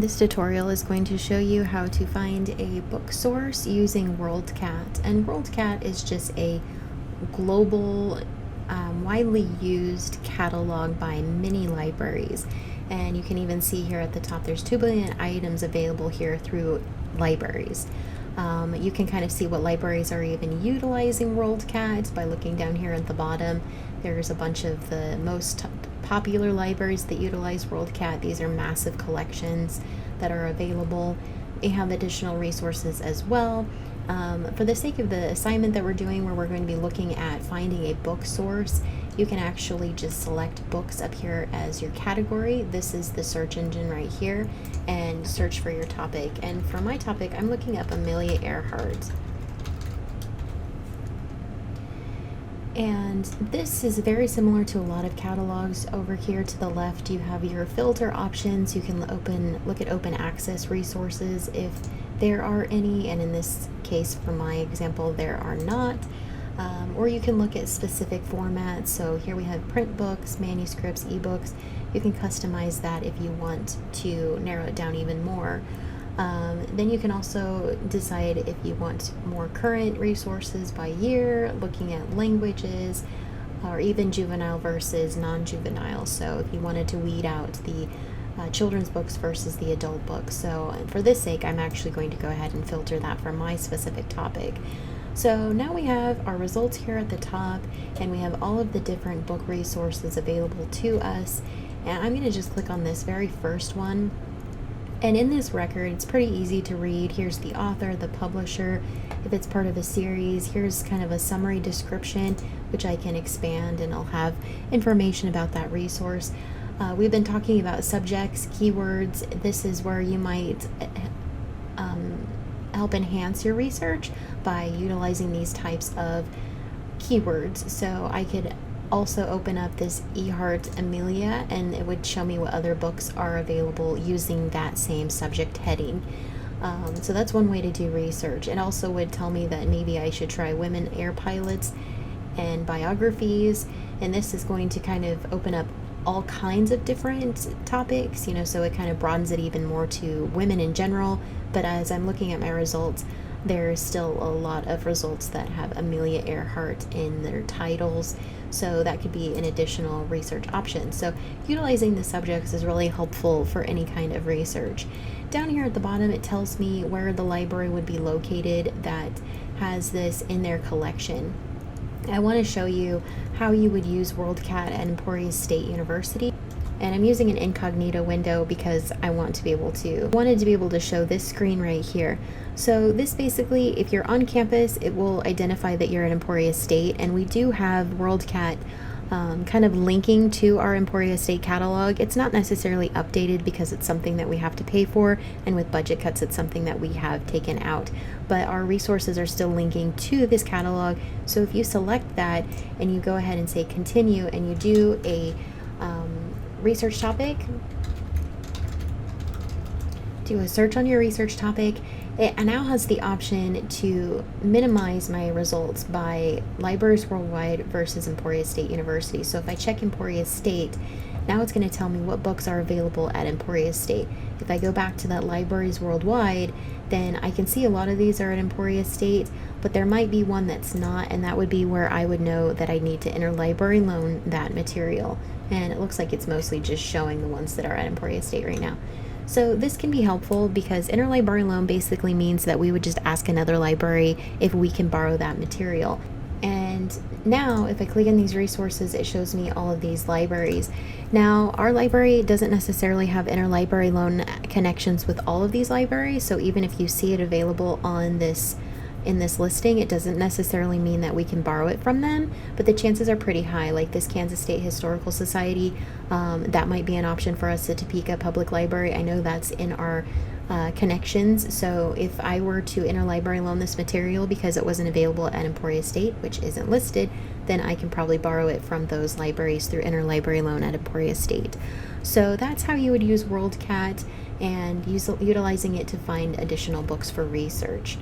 This tutorial is going to show you how to find a book source using Worldcat. And Worldcat is just a global, widely used catalog by many libraries. And you can even see here at the top, there's 2 billion items available here through libraries. You can kind of see what libraries are even utilizing Worldcat by looking down here at the bottom. There's a bunch of the most popular libraries that utilize Worldcat. These are massive collections that are available. They have additional resources as well. For the sake of the assignment that we're doing, where we're going to be looking at finding a book source, you can actually just select books up here as your category. This is the search engine right here, and search for your topic. And for my topic, I'm looking up Amelia Earhart. And this is very similar to a lot of catalogs. Over here to the left, you have your filter options. You can look at open access resources if there are any, and in this case, for my example, there are not. Or you can look at specific formats. So here we have print books, manuscripts, ebooks. You can customize that if you want to narrow it down even more. Then you can also decide if you want more current resources by year, looking at languages, or even juvenile versus non-juvenile. So if you wanted to weed out the children's books versus the adult books. So for this sake, I'm actually going to go ahead and filter that for my specific topic. So now we have our results here at the top, and we have all of the different book resources available to us. And I'm going to just click on this very first one. And in this record, it's pretty easy to read. Here's the author, the publisher, if it's part of a series. Here's kind of a summary description, which I can expand, and I'll have information about that resource. We've been talking about subjects, keywords. This is where you might help enhance your research by utilizing these types of keywords. So I could also open up this Earhart Amelia, and it would show me what other books are available using that same subject heading. So that's one way to do research. It also would tell me that maybe I should try women air pilots and biographies, and this is going to kind of open up all kinds of different topics, so it kind of broadens it even more to women in general. But as I'm looking at my results, there's still a lot of results that have Amelia Earhart in their titles, so that could be an additional research option. So utilizing the subjects is really helpful for any kind of research. Down here at the bottom, it tells me where the library would be located that has this in their collection. I want to show you how you would use Worldcat at Emporia State University. And I'm using an incognito window because I wanted to be able to show this screen right here. So this basically, if you're on campus, it will identify that you're at Emporia State, and we do have Worldcat kind of linking to our Emporia State catalog. It's not necessarily updated because it's something that we have to pay for, and with budget cuts, it's something that we have taken out. But our resources are still linking to this catalog. So if you select that and you go ahead and say continue, and you do a research topic, do a search on your research topic, it now has the option to minimize my results by libraries worldwide versus Emporia State University. So if I check Emporia State, now it's going to tell me what books are available at Emporia State. If I go back to that libraries worldwide, then I can see a lot of these are at Emporia State, but there might be one that's not, and that would be where I would know that I need to interlibrary loan that material. And it looks like it's mostly just showing the ones that are at Emporia State right now. So this can be helpful because interlibrary loan basically means that we would just ask another library if we can borrow that material. And now if I click on these resources, it shows me all of these libraries. Now our library doesn't necessarily have interlibrary loan connections with all of these libraries, so even if you see it available on in this listing, it doesn't necessarily mean that we can borrow it from them, but the chances are pretty high. Like this Kansas State Historical Society, that might be an option for us at Topeka Public Library. I know that's in our connections. So if I were to interlibrary loan this material because it wasn't available at Emporia State, which isn't listed, then I can probably borrow it from those libraries through interlibrary loan at Emporia State. So that's how you would use Worldcat and utilizing it to find additional books for research.